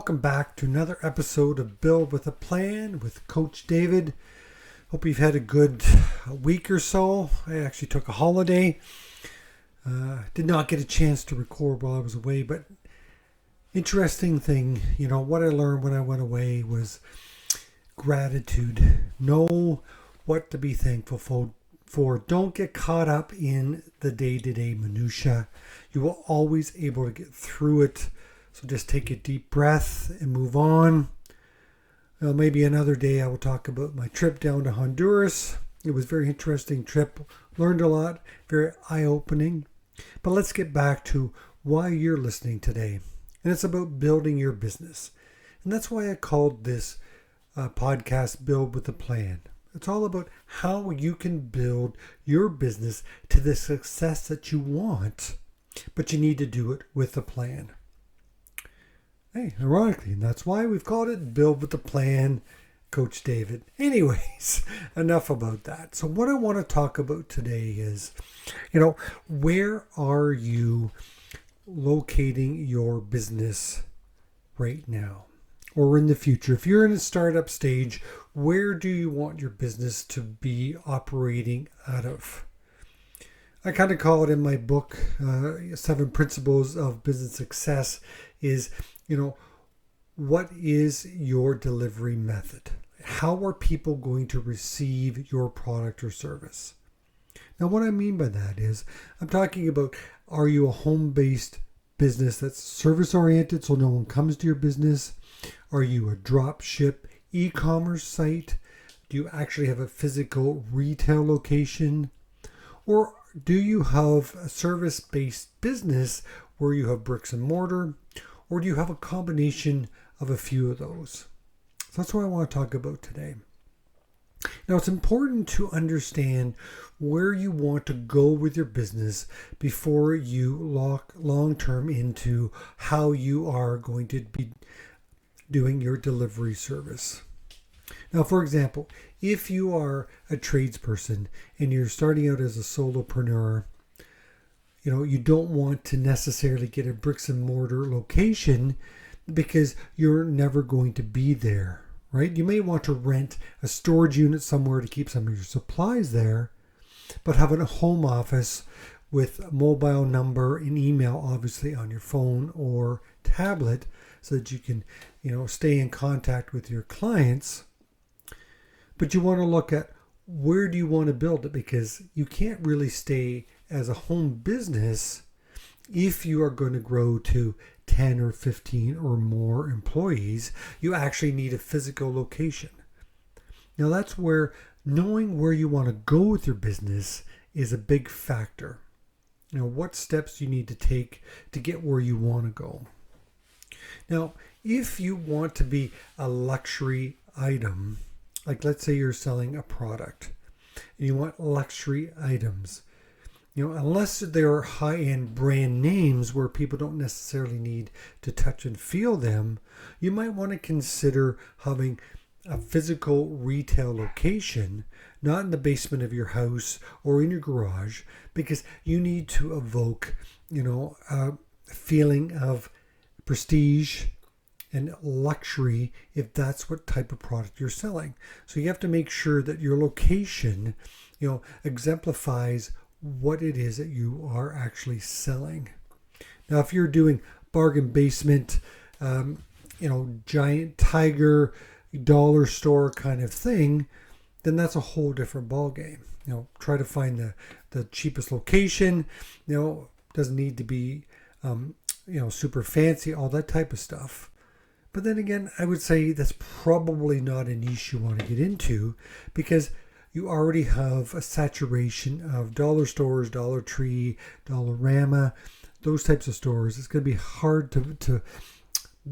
welcome back to another episode of Build with a Plan with Coach David. Hope you've had a good week or so. I actually took a holiday. Did not get a chance to record while I was away, but interesting thing, what I learned when I went away was gratitude. Know what to be thankful for. Don't get caught up in the day-to-day minutia. You will always be able to get through it. So just take a deep breath and move on. Well, maybe another day I will talk about my trip down to Honduras. It was a very interesting trip. Learned a lot. Very eye-opening. But let's get back to why you're listening today. And it's about building your business. And that's why I called this podcast Build with a Plan. It's all about how you can build your business to the success that you want, but you need to do it with a plan. Hey, ironically, and that's why we've called it Build with a Plan, Coach David. Anyways, enough about that. So what I want to talk about today is, where are you locating your business right now or in the future? If you're in a startup stage, where do you want your business to be operating out of? I kind of call it in my book, 7 Principles of Business Success, is, what is your delivery method? How are people going to receive your product or service? Now, what I mean by that is, I'm talking about, are you a home-based business that's service-oriented so no one comes to your business? Are you a drop ship e-commerce site? Do you actually have a physical retail location? Or do you have a service-based business where you have bricks and mortar? Or do you have a combination of a few of those? So that's what I want to talk about today. Now, it's important to understand where you want to go with your business before you lock long-term into how you are going to be doing your delivery service. Now, for example, if you are a tradesperson and you're starting out as a solopreneur, you don't want to necessarily get a bricks and mortar location because you're never going to be there, right? You may want to rent a storage unit somewhere to keep some of your supplies there, but have a home office with a mobile number and email, obviously, on your phone or tablet so that you can, stay in contact with your clients. But you want to look at where do you want to build it, because you can't really stay as a home business if you are going to grow to 10 or 15 or more employees. You actually need a physical location. Now, that's where knowing where you want to go with your business is a big factor. What steps you need to take to get where you want to go. Now, if you want to be a luxury item, like let's say you're selling a product and you want luxury items, unless they're high-end brand names where people don't necessarily need to touch and feel them, you might want to consider having a physical retail location, not in the basement of your house or in your garage, because you need to evoke, a feeling of prestige and luxury if that's what type of product you're selling. So you have to make sure that your location, exemplifies what it is that you are actually selling. Now, if you're doing bargain basement, giant tiger, dollar store kind of thing, then that's a whole different ballgame. Try to find the cheapest location. Doesn't need to be, super fancy, all that type of stuff. But then again, I would say that's probably not a niche you want to get into, because you already have a saturation of dollar stores, Dollar Tree, Dollarama, those types of stores. It's going to be hard to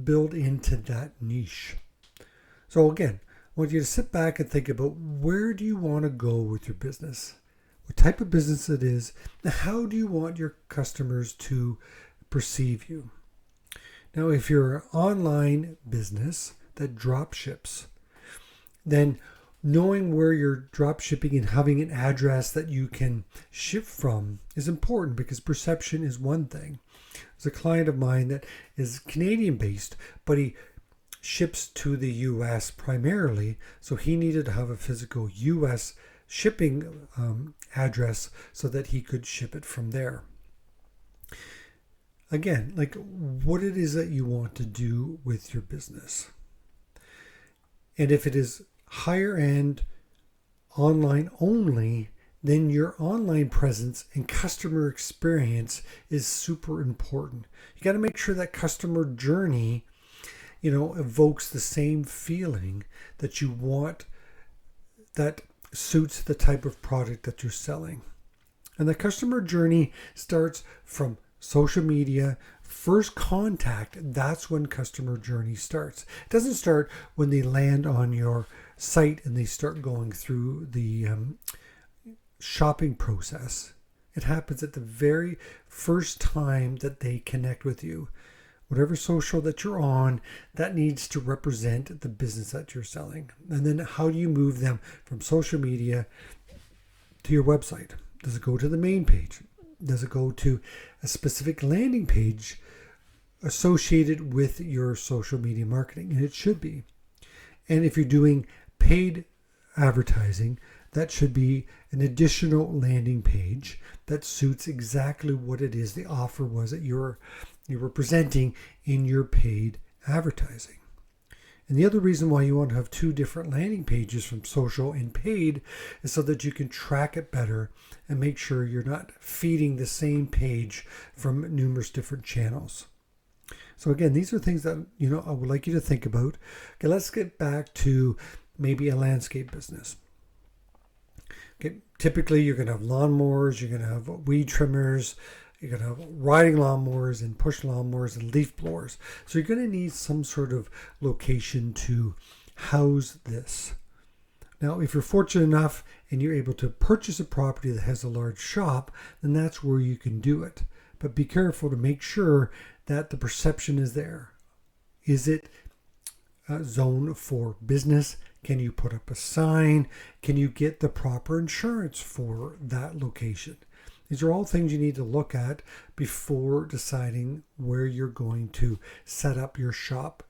build into that niche. So again, I want you to sit back and think about, where do you want to go with your business? What type of business it is, and how do you want your customers to perceive you? Now, if you're an online business that drop ships, then knowing where you're drop shipping and having an address that you can ship from is important, because perception is one thing. There's a client of mine that is Canadian based, but he ships to the US primarily, so he needed to have a physical US shipping address so that he could ship it from there. Again, like what it is that you want to do with your business. And if it is higher end, online only, then your online presence and customer experience is super important. You got to make sure that customer journey, evokes the same feeling that you want, that suits the type of product that you're selling. And the customer journey starts from social media, first contact. That's when customer journey starts. It doesn't start when they land on your site and they start going through the shopping process. It happens at the very first time that they connect with you. Whatever social that you're on, that needs to represent the business that you're selling. And then how do you move them from social media to your website? Does it go to the main page? Does it go to a specific landing page associated with your social media marketing? And it should be. And if you're doing paid advertising, that should be an additional landing page that suits exactly what it is the offer was that you're presenting in your paid advertising. And the other reason why you want to have two different landing pages from social and paid is so that you can track it better and make sure you're not feeding the same page from numerous different channels. So again, these are things that I would like you to think about. Okay, let's get back to maybe a landscape business. Okay, typically you're going to have lawnmowers, you're going to have weed trimmers, you're going to have riding lawnmowers and push lawnmowers and leaf blowers. So you're going to need some sort of location to house this. Now, if you're fortunate enough and you're able to purchase a property that has a large shop, then that's where you can do it. But be careful to make sure that the perception is there. Is it a zone for business? Can you put up a sign? Can you get the proper insurance for that location? These are all things you need to look at before deciding where you're going to set up your shop,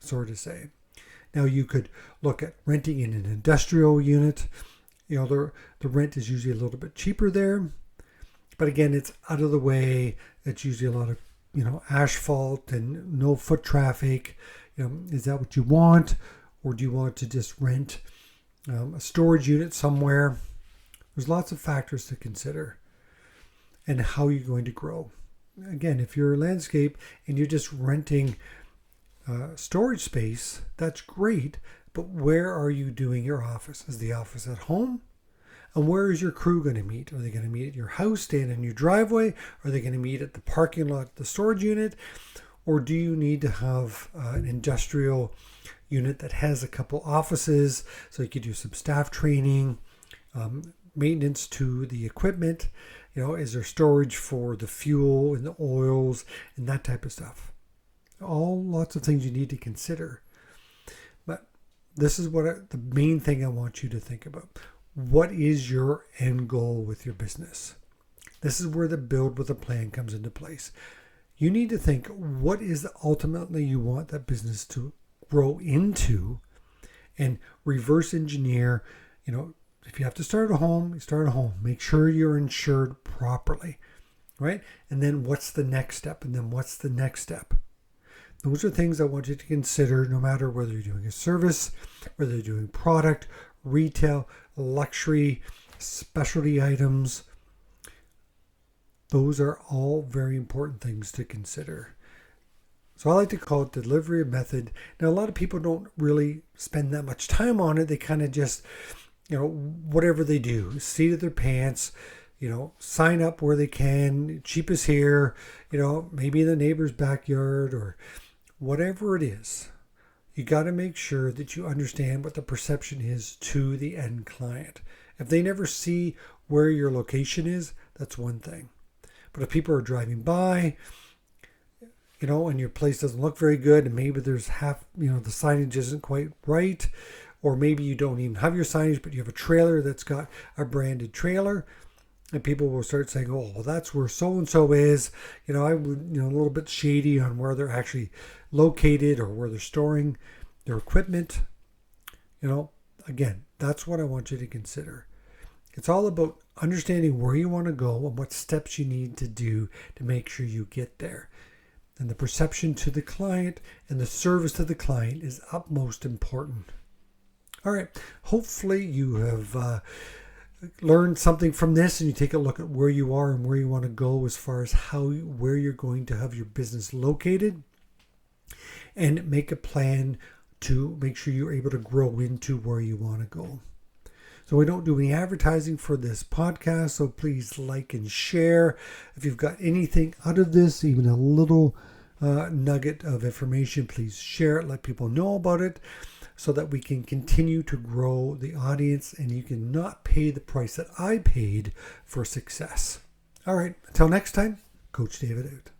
so to say. Now, you could look at renting in an industrial unit. The rent is usually a little bit cheaper there. But again, it's out of the way. It's usually a lot of, asphalt and no foot traffic. Is that what you want? Or do you want to just rent a storage unit somewhere? There's lots of factors to consider. And how you're going to grow. Again, if you're a landscape and you're just renting storage space, that's great. But where are you doing your office? Is the office at home? And where is your crew going to meet? Are they going to meet at your house, stand in your driveway? Are they going to meet at the parking lot, the storage unit? Or do you need to have an industrial unit that has a couple offices so you could do some staff training, maintenance to the equipment? Is there storage for the fuel and the oils and that type of stuff? All lots of things you need to consider. But this is the main thing I want you to think about. What is your end goal with your business? This is where the build with a plan comes into place. You need to think, what is ultimately you want that business to grow into, and reverse engineer. If you have to start a home, you start a home. Make sure you're insured properly, right? And then what's the next step? And then what's the next step? Those are things I want you to consider, no matter whether you're doing a service, whether you're doing product, retail, luxury, specialty items. Those are all very important things to consider. So I like to call it delivery method. Now, a lot of people don't really spend that much time on it. They kind of just, whatever they do, seat of their pants, sign up where they can, cheap is here, maybe in the neighbor's backyard or whatever it is. You got to make sure that you understand what the perception is to the end client. If they never see where your location is, that's one thing. But if people are driving by, and your place doesn't look very good, and maybe there's the signage isn't quite right, or maybe you don't even have your signage, but you have a trailer that's got a branded trailer, And people will start saying, oh, well, that's where so-and-so is. I would, a little bit shady on where they're actually located or where they're storing their equipment. Again, that's what I want you to consider. It's all about understanding where you want to go and what steps you need to do to make sure you get there. And the perception to the client and the service to the client is utmost important. All right. Hopefully you have learned something from this, and you take a look at where you are and where you want to go as far as where you're going to have your business located, and make a plan to make sure you're able to grow into where you want to go. So we don't do any advertising for this podcast, so please like and share. If you've got anything out of this, even a little nugget of information, please share it, let people know about it, so that we can continue to grow the audience and you can not pay the price that I paid for success. All right, until next time, Coach David out.